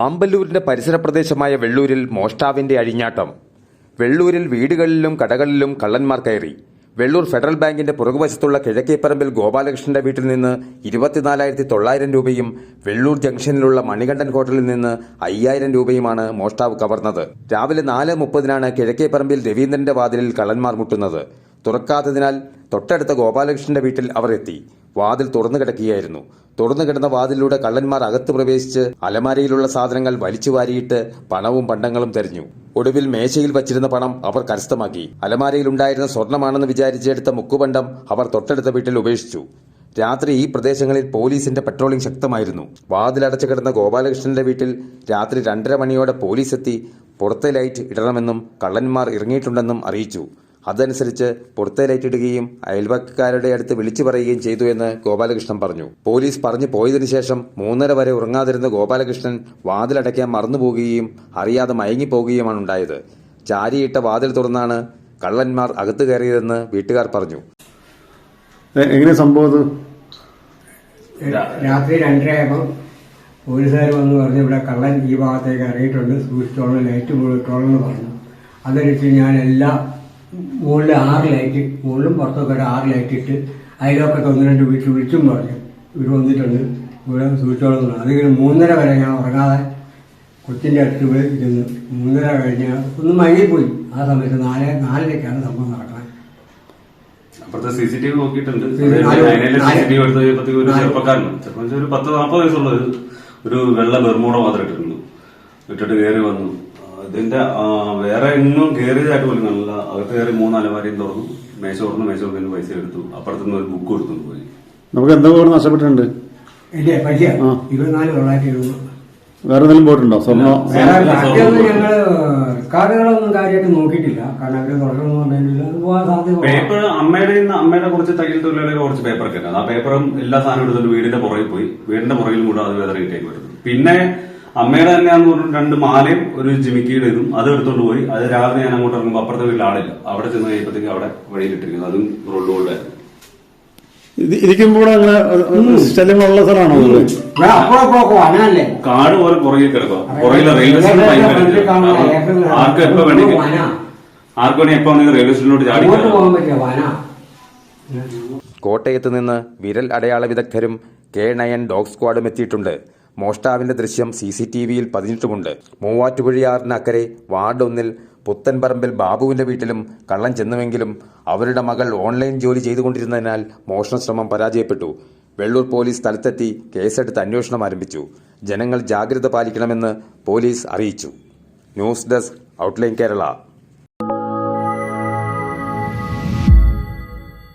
ആമ്പല്ലൂരിന്റെ പരിസര പ്രദേശമായ വെള്ളൂരിൽ മോഷ്ടാവിന്റെ അഴിഞ്ഞാട്ടം. വെള്ളൂരിൽ വീടുകളിലും കടകളിലും കള്ളന്മാർ കയറി. വെള്ളൂർ ഫെഡറൽ ബാങ്കിന്റെ പുറകുവശത്തുള്ള കിഴക്കേപ്പറമ്പിൽ ഗോപാലകൃഷ്ണന്റെ വീട്ടിൽ നിന്ന് 24,900 രൂപയും വെള്ളൂർ ജംഗ്ഷനിലുള്ള മണികണ്ഠൻ ഹോട്ടലിൽ നിന്ന് 5,000 രൂപയുമാണ് മോഷ്ടാവ് കവർന്നത്. രാവിലെ 4:30 കിഴക്കേപ്പറമ്പിൽ രവീന്ദ്രന്റെ വാതിലിൽ കള്ളന്മാർ മുട്ടുന്നത്. തുറക്കാത്തതിനാൽ തൊട്ടടുത്ത ഗോപാലകൃഷ്ണന്റെ വീട്ടിൽ അവർ എത്തി. വാതിൽ തുറന്നു കിടക്കുകയായിരുന്നു. തുറന്നു കിടന്ന വാതിലിലൂടെ കള്ളന്മാർ അകത്ത് പ്രവേശിച്ച് അലമാരയിലുള്ള സാധനങ്ങൾ വലിച്ചു വാരിയിട്ട് പണവും പണ്ടങ്ങളും തെരഞ്ഞു. ഒടുവിൽ മേശയിൽ വച്ചിരുന്ന പണം അവർ കരസ്ഥമാക്കി. അലമാരയിലുണ്ടായിരുന്ന സ്വർണമാണെന്ന് വിചാരിച്ചെടുത്ത മുക്കുപണ്ടം അവർ തൊട്ടടുത്ത വീട്ടിൽ ഉപേക്ഷിച്ചു. രാത്രി ഈ പ്രദേശങ്ങളിൽ പോലീസിന്റെ പട്രോളിംഗ് ശക്തമായിരുന്നു. വാതിലടച്ചു കിടന്ന ഗോപാലകൃഷ്ണന്റെ വീട്ടിൽ രാത്രി 2:30 മണിയോടെ പോലീസ് എത്തി പുറത്തെ ലൈറ്റ് ഇടണമെന്നും കള്ളന്മാർ ഇറങ്ങിയിട്ടുണ്ടെന്നും അറിയിച്ചു. അതനുസരിച്ച് പുറത്തെ ലൈറ്റ് ഇടുകയും അയൽവക്കക്കാരുടെ അടുത്ത് വിളിച്ചു പറയുകയും ചെയ്തു എന്ന് ഗോപാലകൃഷ്ണൻ പറഞ്ഞു. പോലീസ് പറഞ്ഞു പോയതിനു ശേഷം 3:30 വരെ ഉറങ്ങാതിരുന്ന ഗോപാലകൃഷ്ണൻ വാതിലടയ്ക്കാൻ മറന്നുപോകുകയും അറിയാതെ മയങ്ങിപ്പോകുകയുമാണ് ഉണ്ടായത്. ചാരിയിട്ട വാതിൽ തുറന്നാണ് കള്ളന്മാർ അകത്ത് കയറിയതെന്ന് വീട്ടുകാർ പറഞ്ഞു. എങ്ങനെ സംഭവം? രാത്രി 2:30 പോലീസുകാർ വന്ന് പറഞ്ഞു ഇവിടെ കള്ളൻ ഈ ഭാഗത്തേക്ക് ഇറങ്ങിയിട്ടുണ്ട്, സൂക്ഷിച്ചോളം, ലൈറ്റ് ഇട്ടോളെന്ന് പറഞ്ഞു. അതനുസരിച്ച് ഞാൻ എല്ലാ മുകളിൽ 6 ലൈറ്റ്, മുകളിലും പുറത്തൊക്കെ 6 ലൈറ്റ് ഇട്ട് അതിലൊക്കെ 1-2 വീട്ടിൽ വിളിച്ചും പറഞ്ഞു ഇവർ വന്നിട്ടുണ്ട്, ഇവിടെ സൂക്ഷിച്ചോളം. അതിങ്ങനെ 3:30 വരെ ഞാൻ ഉറങ്ങാതെ കൊച്ചിൻ്റെ അടുത്ത് പോയി ഇരുന്നു. 3:30 കഴിഞ്ഞാൽ ഒന്ന് മയങ്ങിപ്പോയി. ആ സമയത്ത് 4:30 സംഭവം നടക്കുന്നത്. അപ്പുറത്തെ CCTV നോക്കിയിട്ടുണ്ട്. ഒരു ചെറുപ്പക്കാരനും ഒരു 10-40 വയസ്സുള്ള ഒരു വെള്ള ബെർമൂട മാത്രം ഇട്ടിട്ടുണ്ട്. ഇട്ടിട്ട് കയറി വന്നു. ഇതിന്റെ വേറെ എങ്ങും കയറിയതായിട്ട് പോലും നല്ല അകത്ത് കയറി 3 അലമാരയും തുറന്നു, മേശ തുറന്നു, മേശ തുറന്ന് പൈസ എടുത്തു. അപ്പുറത്തുനിന്ന് ഒരു ബുക്ക് കൊടുത്തു പോയി. നമുക്ക് എന്താ നഷ്ടപ്പെട്ടിട്ടുണ്ട്? 24,900 രൂപ. വേറെ എന്തെങ്കിലും പോയിട്ടുണ്ടോ? ഞങ്ങള് റെക്കോർഡുകളൊന്നും കാര്യമായിട്ട് നോക്കിയിട്ടില്ല. കാരണം അവര് തുടർന്നു പോകാൻ സാധ്യത. പേപ്പർ അമ്മയുടെ കുറച്ച് തയ്യൽ തൊഴിലാളികൾ കുറച്ച് പേപ്പറൊക്കെ ഉണ്ട്. ആ പേപ്പറും എല്ലാ സാധനവും എടുത്തിട്ട് വീടിന്റെ പുറകിൽ പോയി. വീടിന്റെ പുറകിലും കൂടെ അത് വെതറിയിട്ടേക്ക് വരുന്നു. പിന്നെ അമ്മയുടെ തന്നെയാന്ന് പറഞ്ഞു 2 മാലയും ഒരു ജിമിക്കിയുടെ ഇതും അത് എടുത്തോണ്ട് പോയി. അത് രാവിലെ ഞാൻ അങ്ങോട്ട് ഇറങ്ങുമ്പോൾ അപ്പുറത്തെ വീട്ടിൽ ആളില്ല. അവിടെ ചെന്ന് കഴിയുമ്പോഴത്തേക്ക് അവിടെ വഴിയിലിട്ടിരിക്കുന്നു. അതും റോഡ് ഗോൾഡായിരുന്നു. ഇരിക്കുമ്പോൾ അങ്ങനെ ശല്യങ്ങളുള്ള സ്ഥലമാണോ? കാട് പോലെ പുറകിൽ കിടക്കുക. പുറകിലെ റെയിൽവേ സ്റ്റേഷൻ ആർക്കും എപ്പോ വേണമെങ്കിൽ എപ്പോ വേണമെങ്കിൽ റെയിൽവേ സ്റ്റേഷനിലോട്ട് ചാടി. കോട്ടയത്ത് നിന്ന് വിരൽ അടയാള വിദഗ്ധരും K9 ഡോഗ് സ്ക്വാഡും എത്തിയിട്ടുണ്ട്. മോഷ്ടാവിന്റെ ദൃശ്യം CCTVയിൽ പതിഞ്ഞിട്ടുമുണ്ട്. മൂവാറ്റുപുഴയാറിന് അക്കരെ വാർഡ് 1 പുത്തൻപറമ്പിൽ ബാബുവിന്റെ വീട്ടിലും കള്ളൻ ചെന്നുവെങ്കിലും അവരുടെ മകൾ ഓൺലൈൻ ജോലി ചെയ്തുകൊണ്ടിരുന്നതിനാൽ മോഷണശ്രമം പരാജയപ്പെട്ടു. വെള്ളൂർ പോലീസ് സ്ഥലത്തെത്തി കേസെടുത്ത് അന്വേഷണം ആരംഭിച്ചു. ജനങ്ങൾ ജാഗ്രത പാലിക്കണമെന്ന് പോലീസ് അറിയിച്ചു. News desk outline Kerala.